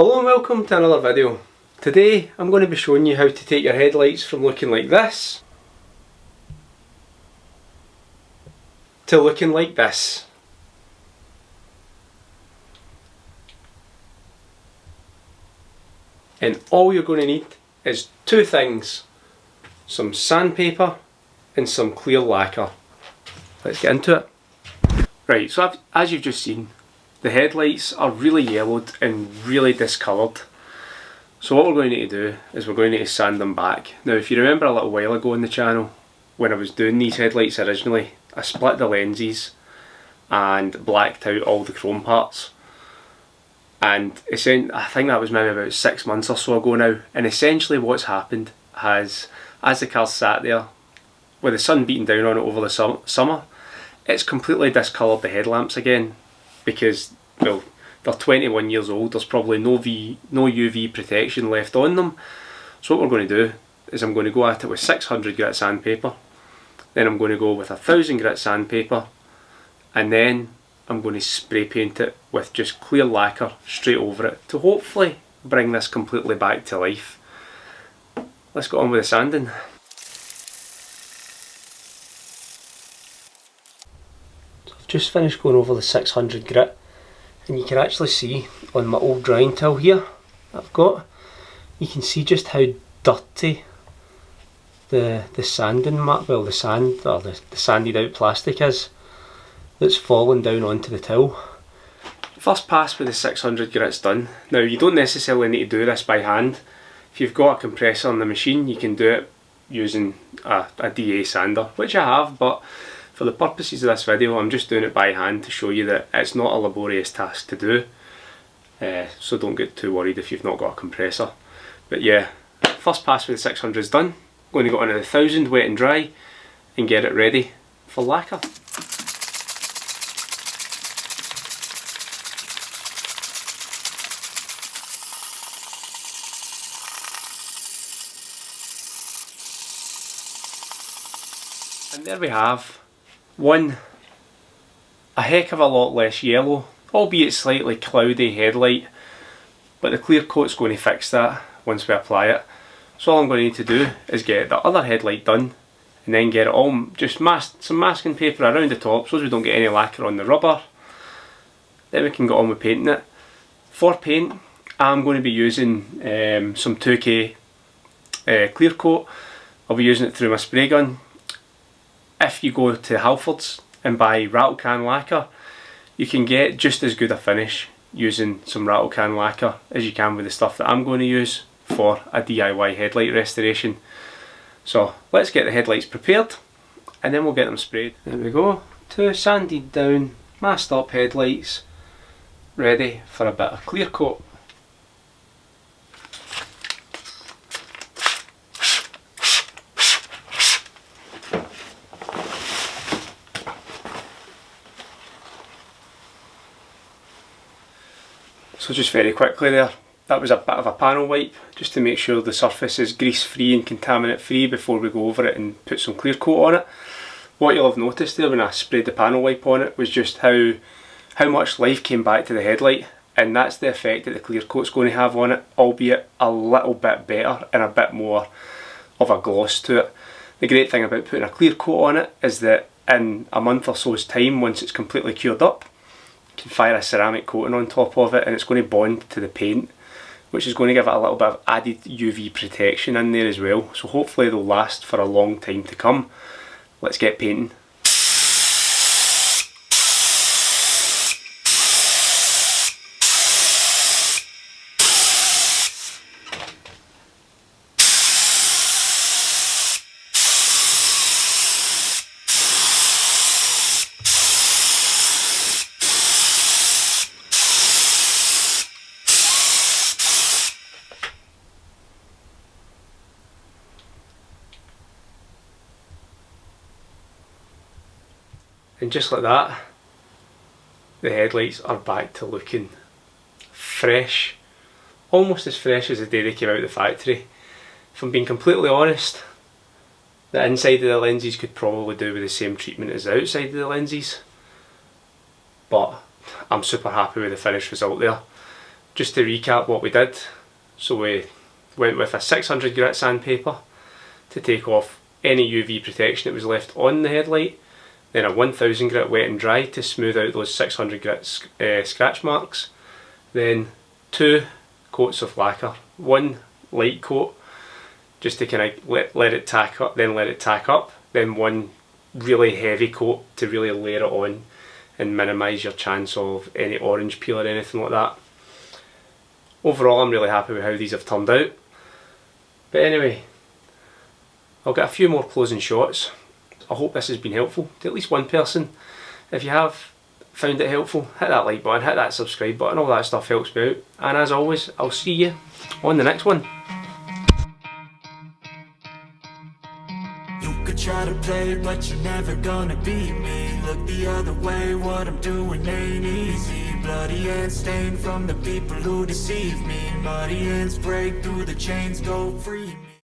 Hello and welcome to another video. Today I'm going to be showing you how to take your headlights from looking like this to looking like this. And all you're going to need is two things: some sandpaper and some clear lacquer. Let's get into it. Right, so as you've just seen, the headlights are really yellowed and really discoloured. So what we're going to need to do is we're going to need to sand them back. Now if you remember a little while ago on the channel, when I was doing these headlights originally, I split the lenses and blacked out all the chrome parts. And I think that was maybe about 6 months or so ago now. And essentially what's happened has, as the car's sat there, with the sun beating down on it over the summer, it's completely discoloured the headlamps again. Because, well, they're 21 years old, there's probably no UV protection left on them. So what we're going to do is I'm going to go at it with 600 grit sandpaper, then I'm going to go with 1000 grit sandpaper, and then I'm going to spray paint it with just clear lacquer straight over it to hopefully bring this completely back to life. Let's get on with the sanding. Just finished going over the 600 grit, and you can actually see on my old drying towel here I've got, you can see just how dirty the sanding mark, well the sand or the sanded out plastic is that's fallen down onto the towel. First pass with the 600 grit's done. Now you don't necessarily need to do this by hand. If you've got a compressor on the machine you can do it using a DA sander, which I have, but for the purposes of this video I'm just doing it by hand to show you that it's not a laborious task to do, so don't get too worried if you've not got a compressor. But yeah, first pass with the 600 is done. I'm going to go on to the 1000 wet and dry and get it ready for lacquer. And there we have a heck of a lot less yellow, albeit slightly cloudy headlight, but the clear coat's going to fix that once we apply it. So all I'm going to need to do is get the other headlight done and then get it all, just some masking paper around the top so as we don't get any lacquer on the rubber. Then we can get on with painting it. For paint I'm going to be using some 2K clear coat. I'll be using it through my spray gun. If you go to Halfords and buy rattle can lacquer, you can get just as good a finish using some rattle can lacquer as you can with the stuff that I'm going to use for a DIY headlight restoration. So let's get the headlights prepared and then we'll get them sprayed. There we go, two sanded down, masked up headlights ready for a bit of clear coat. So just very quickly there, that was a bit of a panel wipe just to make sure the surface is grease free and contaminant free before we go over it and put some clear coat on it. What you'll have noticed there when I sprayed the panel wipe on it was just how much life came back to the headlight, and that's the effect that the clear coat's going to have on it, albeit a little bit better and a bit more of a gloss to it. The great thing about putting a clear coat on it is that in a month or so's time, once it's completely cured up, you can fire a ceramic coating on top of it and it's going to bond to the paint, which is going to give it a little bit of added UV protection in there as well. So hopefully they'll last for a long time to come. Let's get painting. And just like that, the headlights are back to looking fresh, almost as fresh as the day they came out of the factory. If I'm being completely honest, the inside of the lenses could probably do with the same treatment as the outside of the lenses, but I'm super happy with the finished result there. just to recap what we did, so we went with a 600 grit sandpaper to take off any UV protection that was left on the headlight, then a 1000 grit wet and dry to smooth out those 600 grit scratch marks, then 2 coats of lacquer, 1 light coat just to kind of let it tack up, then 1 really heavy coat to really layer it on and minimise your chance of any orange peel or anything like that. Overall, I'm really happy with how these have turned out. But anyway, I'll get a few more closing shots. I hope this has been helpful to at least one person. If you have found it helpful, hit that like button, hit that subscribe button, all that stuff helps me out. And as always, I'll see you on the next one. You could try to play, but you're never gonna beat me. Look the other way, what I'm doing ain't easy. Bloody hands stained from the people who deceive me. Muddy hands break through the chains, go free me.